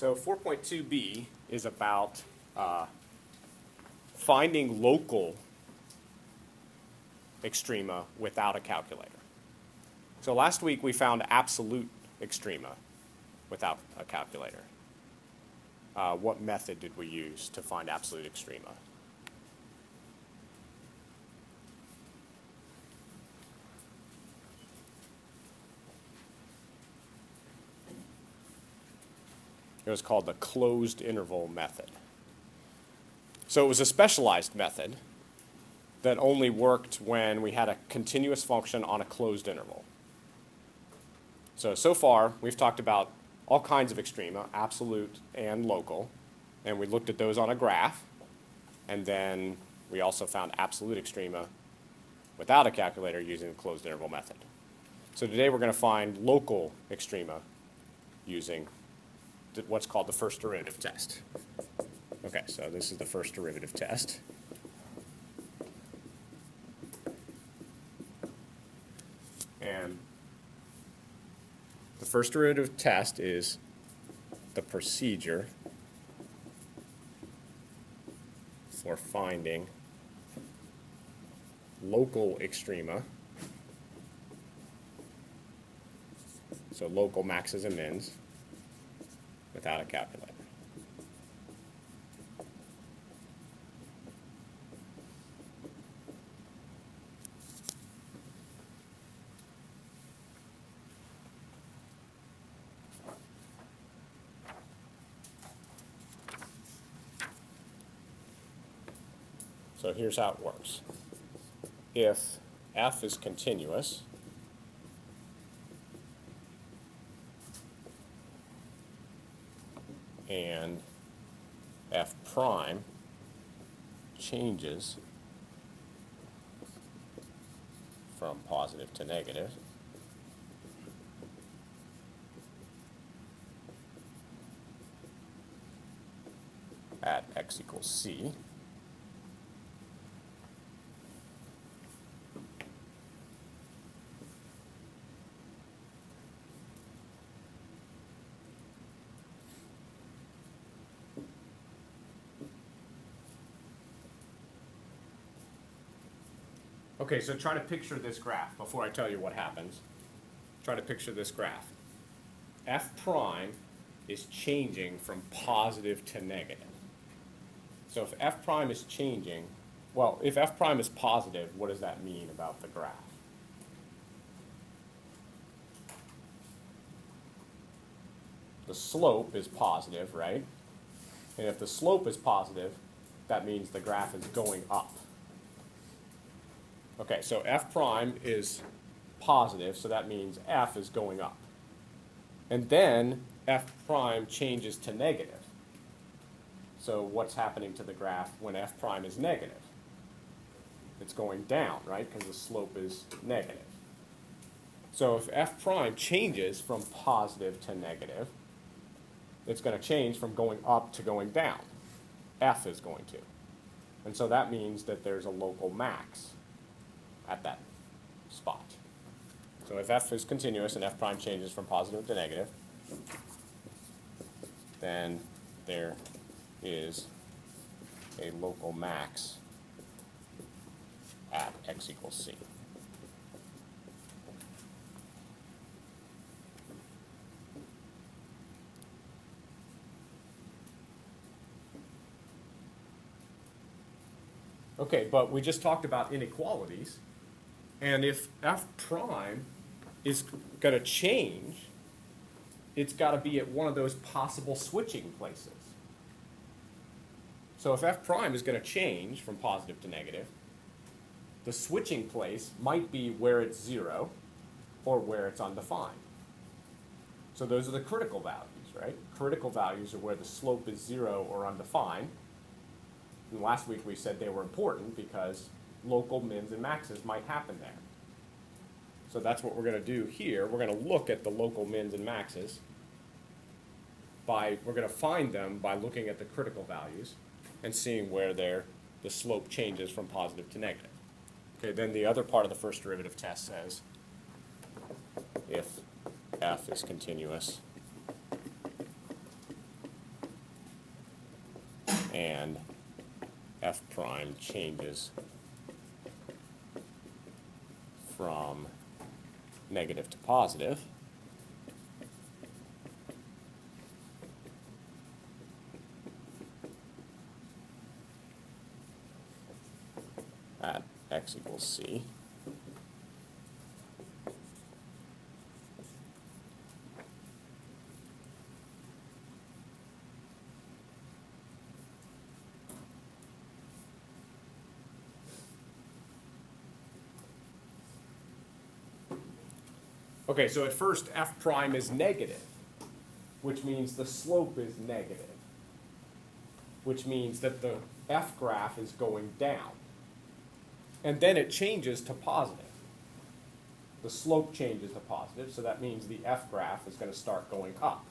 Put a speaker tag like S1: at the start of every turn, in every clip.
S1: So 4.2b is about finding local extrema without a calculator. So last week we found absolute extrema without a calculator. What method did we use to find absolute extrema? It was called the closed interval method. So it was a specialized method that only worked when we had a continuous function on a closed interval. So far, we've talked about all kinds of extrema, absolute and local, and we looked at those on a graph, and then we also found absolute extrema without a calculator using the closed interval method. So today we're going to find local extrema using what's called the first derivative test. Okay, so this is the first derivative test. And the first derivative test is the procedure for finding local extrema, so local maxes and mins, without a calculator. So here's how it works. If f is continuous, and f prime changes from positive to negative, at x equals c, okay, so try to picture this graph before I tell you what happens. Try to picture this graph. F prime is changing from positive to negative. So if F prime is changing, well, if F prime is positive, what does that mean about the graph? The slope is positive, right? And if the slope is positive, that means the graph is going up. Okay, so f prime is positive, so that means f is going up. And then f prime changes to negative. So what's happening to the graph when f prime is negative? It's going down, right? Because the slope is negative. So if f prime changes from positive to negative, it's going to change from going up to going down. F is going to. And so that means that there's a local max at that spot. So if f is continuous and f prime changes from positive to negative, then there is a local max at x equals c. Okay, but we just talked about inequalities, and if f prime is going to change, it's got to be at one of those possible switching places. So if f prime is going to change from positive to negative, the switching place might be where it's 0 or where it's undefined. So those are the critical values, right? Critical values are where the slope is 0 or undefined. And last week we said they were important because local mins and maxes might happen there. So that's what we're going to do here. We're going to look at the local mins and maxes. We're going to find them by looking at the critical values and seeing where the slope changes from positive to negative. Okay, then the other part of the first derivative test says if f is continuous and f prime changes from negative to positive, at x equals c, okay, so at first f prime is negative, which means the slope is negative, which means that the f graph is going down. And then it changes to positive. The slope changes to positive, so that means the f graph is going to start going up.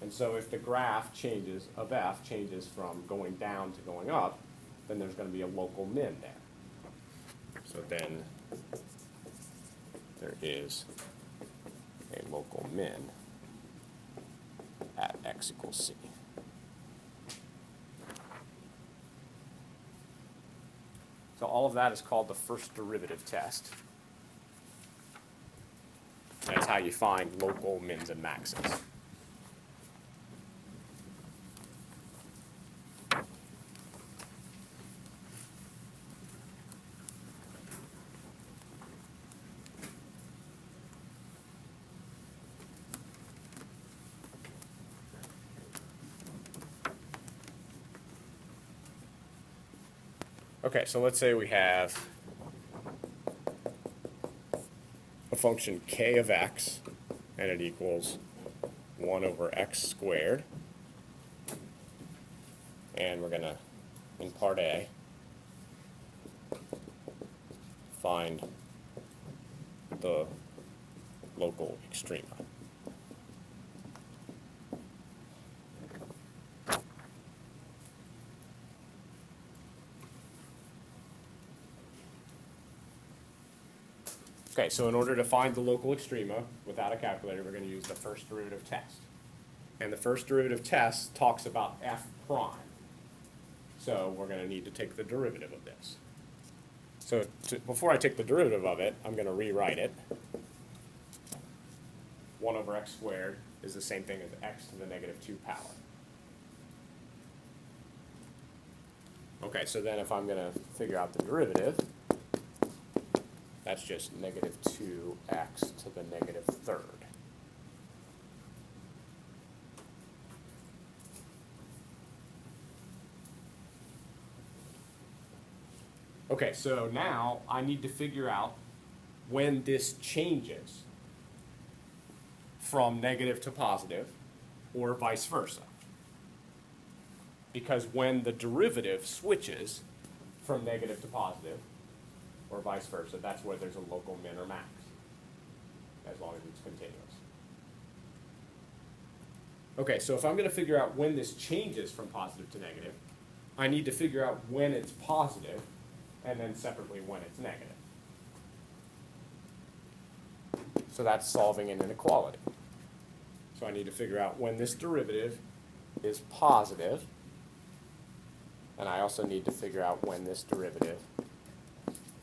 S1: And so if the graph changes of f changes from going down to going up, then there's going to be a local min there. So then there is a local min at x equals c. So all of that is called the first derivative test. That's how you find local mins and maxes. Okay, so let's say we have a function k of x, and it equals 1 over x squared. And we're going to, in part A, find the local extrema. Okay, so in order to find the local extrema without a calculator, we're going to use the first derivative test. And the first derivative test talks about f prime. So we're going to need to take the derivative of this. So before I take the derivative of it, I'm going to rewrite it. 1 over x squared is the same thing as x to the negative 2 power. Okay, so then if I'm going to figure out the derivative, that's just negative 2x to the negative third. Okay, so now I need to figure out when this changes from negative to positive, or vice versa. Because when the derivative switches from negative to positive, or vice versa, that's where there's a local min or max, as long as it's continuous. Okay, so if I'm going to figure out when this changes from positive to negative, I need to figure out when it's positive, and then separately when it's negative. So that's solving an inequality. So I need to figure out when this derivative is positive, and I also need to figure out when this derivative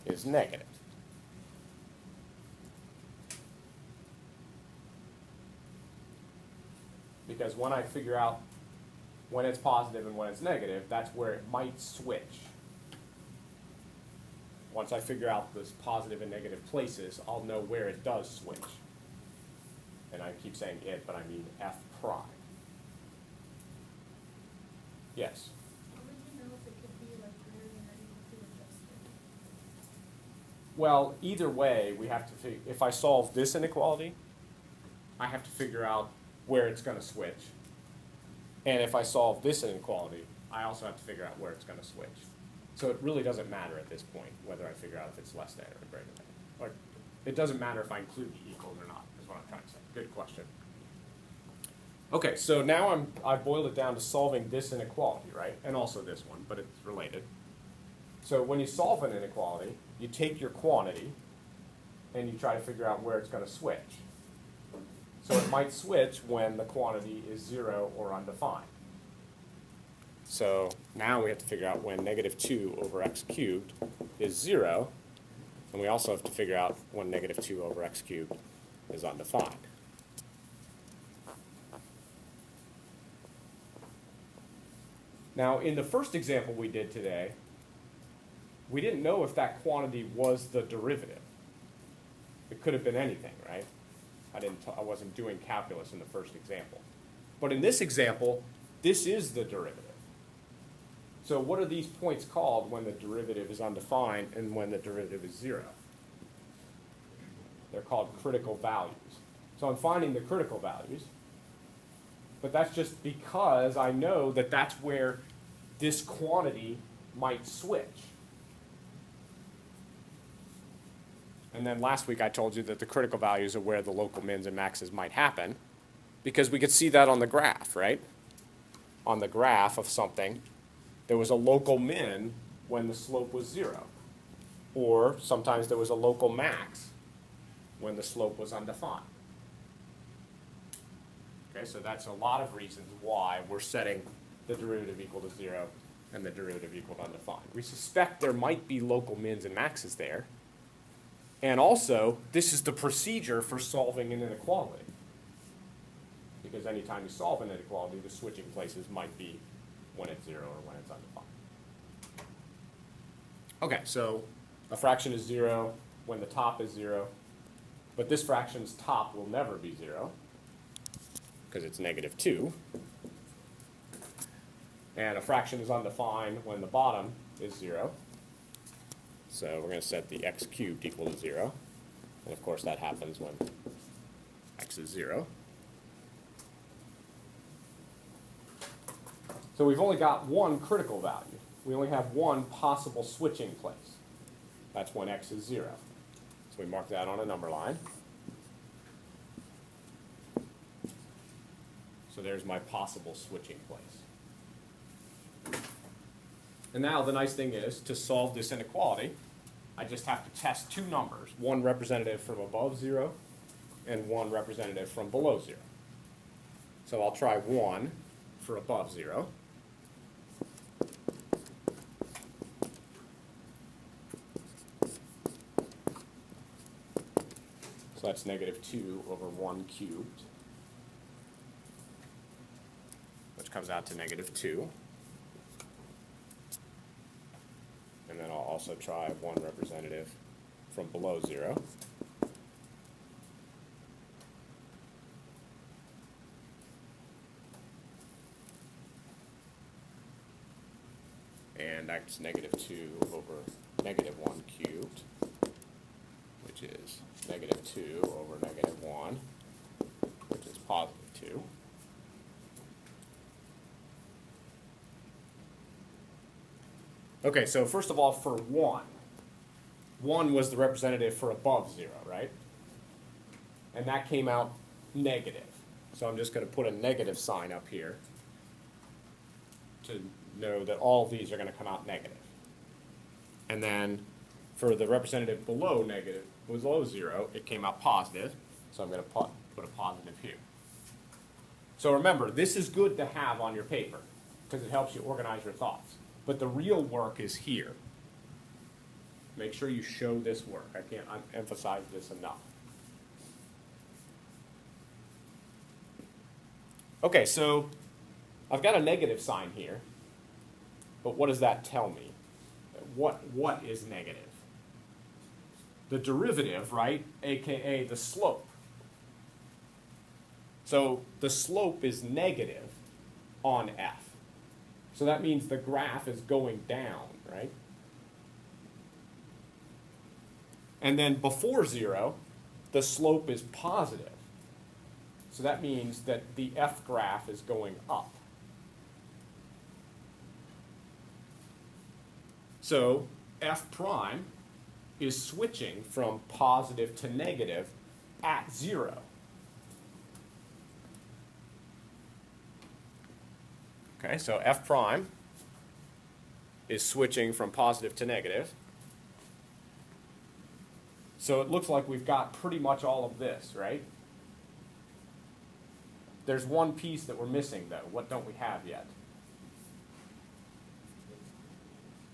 S1: is negative. Because when I figure out when it's positive and when it's negative, that's where it might switch. Once I figure out those positive and negative places, I'll know where it does switch. And I keep saying it, but I mean f prime. Yes?
S2: How would you know if it could be like greater than or equal to adjusted?
S1: Well, either way, we have to figure, if I solve this inequality, I have to figure out where it's going to switch. And if I solve this inequality, I also have to figure out where it's going to switch. So it really doesn't matter at this point whether I figure out if it's less than or greater than. Or it doesn't matter if I include the equals or not, is what I'm trying to say. Good question. Okay, so now I've boiled it down to solving this inequality, right? And also this one, but it's related. So when you solve an inequality, you take your quantity and you try to figure out where it's going to switch. So it might switch when the quantity is 0 or undefined. So now we have to figure out when negative 2 over x cubed is 0, and we also have to figure out when negative 2 over x cubed is undefined. Now, in the first example we did today, we didn't know if that quantity was the derivative. It could have been anything, right? I wasn't doing calculus in the first example. But in this example, this is the derivative. So what are these points called when the derivative is undefined and when the derivative is 0? They're called critical values. So I'm finding the critical values, but that's just because I know that that's where this quantity might switch. And then last week I told you that the critical values are where the local mins and maxes might happen, because we could see that on the graph, right? On the graph of something, there was a local min when the slope was 0. Or sometimes there was a local max when the slope was undefined. Okay, so that's a lot of reasons why we're setting the derivative equal to 0 and the derivative equal to undefined. We suspect there might be local mins and maxes there. And also, this is the procedure for solving an inequality. Because anytime you solve an inequality, the switching places might be when it's 0 or when it's undefined. Okay, so a fraction is 0 when the top is 0. But this fraction's top will never be 0, because it's negative 2. And a fraction is undefined when the bottom is 0. So we're going to set the x cubed equal to 0. And of course that happens when x is 0. So we've only got one critical value. We only have one possible switching place. That's when x is 0. So we mark that on a number line. So there's my possible switching place. And now the nice thing is, to solve this inequality, I just have to test two numbers, one representative from above 0 and one representative from below 0. So I'll try 1 for above 0. So that's negative 2 over 1 cubed, which comes out to negative 2. And then I'll also try one representative from below 0. And that's negative 2 over negative 1 cubed, which is negative 2 over negative 1, which is positive 2. Okay, so first of all, for 1 was the representative for above 0, right? And that came out negative. So I'm just going to put a negative sign up here to know that all of these are going to come out negative. And then for the representative below 0, it came out positive. So I'm going to put a positive here. So remember, this is good to have on your paper because it helps you organize your thoughts. But the real work is here. Make sure you show this work. I can't emphasize this enough. Okay, so I've got a negative sign here. But what does that tell me? What is negative? The derivative, right? AKA the slope. So the slope is negative on f. So that means the graph is going down, right? And then before 0, the slope is positive. So that means that the f graph is going up. So f prime is switching from positive to negative at 0. Okay, so f prime is switching from positive to negative. So it looks like we've got pretty much all of this, right? There's one piece that we're missing, though. What don't we have yet?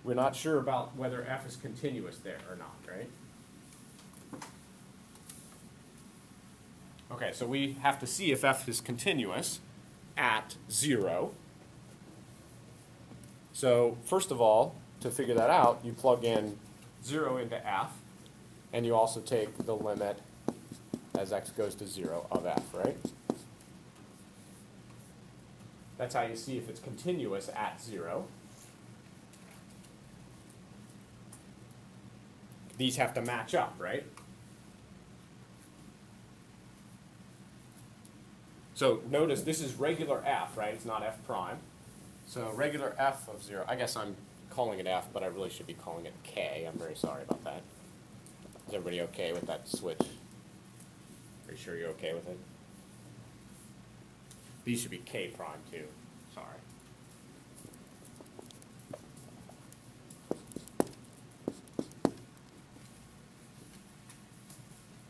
S1: We're not sure about whether f is continuous there or not, right? Okay, so we have to see if f is continuous at 0. So first of all, to figure that out, you plug in 0 into f, and you also take the limit as x goes to 0 of f, right? That's how you see if it's continuous at 0. These have to match up, right? So notice this is regular f, right? It's not f prime. So regular f of 0, I guess I'm calling it f, but I really should be calling it k. I'm very sorry about that. Is everybody okay with that switch? Are you sure you're okay with it? These should be k prime too. Sorry.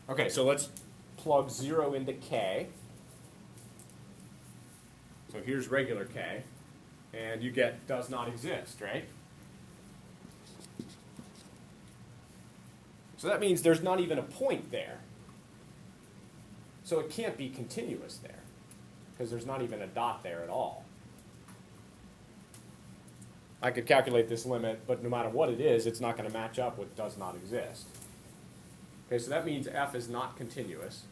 S1: Okay, so let's plug 0 into k. So here's regular k, and you get does not exist, right? So that means there's not even a point there. So it can't be continuous there, because there's not even a dot there at all. I could calculate this limit, but no matter what it is, it's not going to match up with does not exist. Okay, so that means f is not continuous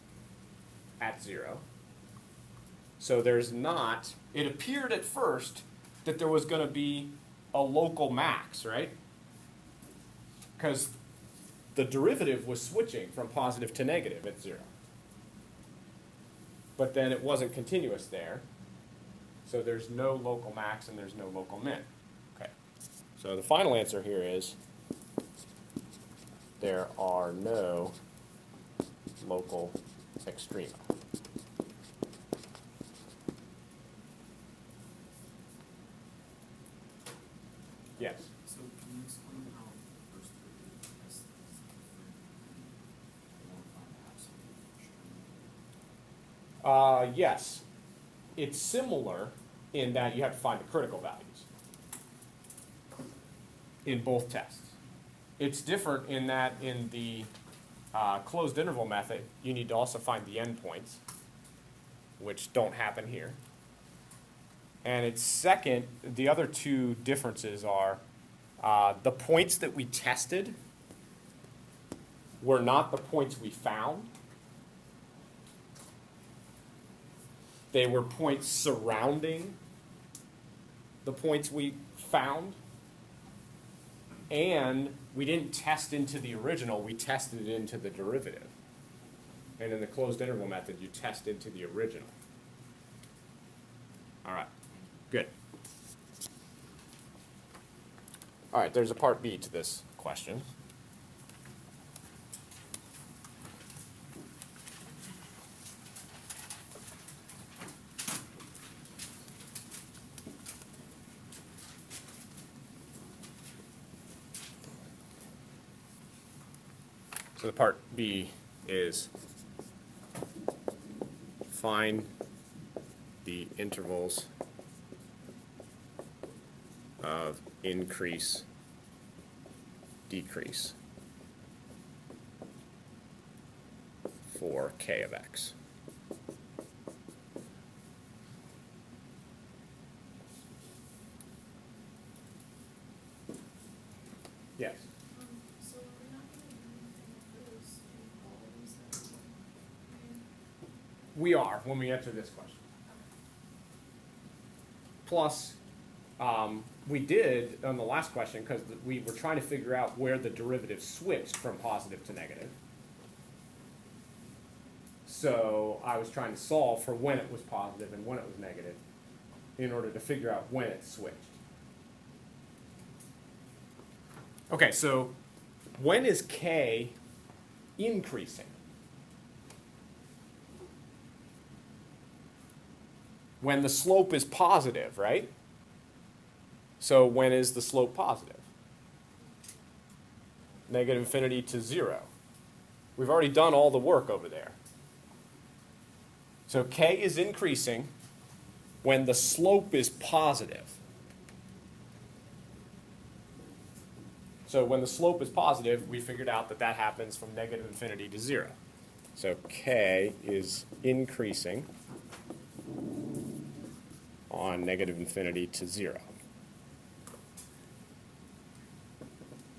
S1: at 0. So there's not, it appeared at first that there was going to be a local max, right? Because the derivative was switching from positive to negative at 0. But then it wasn't continuous there. So there's no local max and there's no local min. Okay. So the final answer here is there are no local extrema. Yes?
S3: So can you explain how the first derivative tests is different and won't find the absolute extreme?
S1: Yes. It's similar in that you have to find the critical values in both tests. It's different in that in the closed interval method, you need to also find the endpoints, which don't happen here. And it's second, the other two differences are the points that we tested were not the points we found. They were points surrounding the points we found. And we didn't test into the original, we tested into the derivative. And in the closed interval method, you test into the original. All right, good. All right, there's a part B to this question. So the part B is find the intervals of increase, decrease for k of x. Yes?
S2: So we're not gonna do anything with those inequalities that
S1: We are when we answer this question. Plus, we did on the last question because we were trying to figure out where the derivative switched from positive to negative. So I was trying to solve for when it was positive and when it was negative in order to figure out when it switched. Okay, so when is k increasing? When the slope is positive, right? So when is the slope positive? Negative infinity to 0. We've already done all the work over there. So k is increasing when the slope is positive. So when the slope is positive, we figured out that that happens from negative infinity to 0. So k is increasing on negative infinity to 0.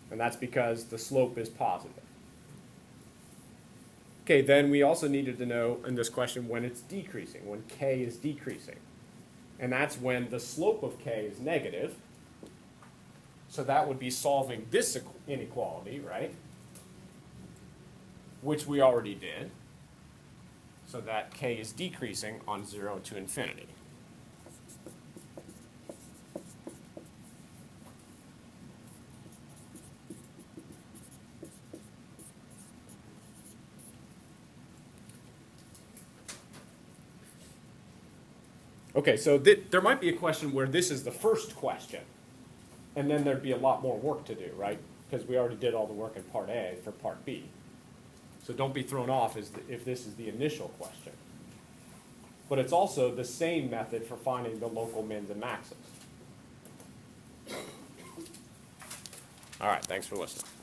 S1: And that's because the slope is positive. Okay, then we also needed to know in this question when it's decreasing, when k is decreasing. And that's when the slope of k is negative. So that would be solving this inequality, right? Which we already did. So that k is decreasing on 0 to infinity. Okay, so there might be a question where this is the first question, and then there'd be a lot more work to do, right? Because we already did all the work in part A for part B. So don't be thrown off if this is the initial question. But it's also the same method for finding the local mins and maxes. All right, thanks for listening.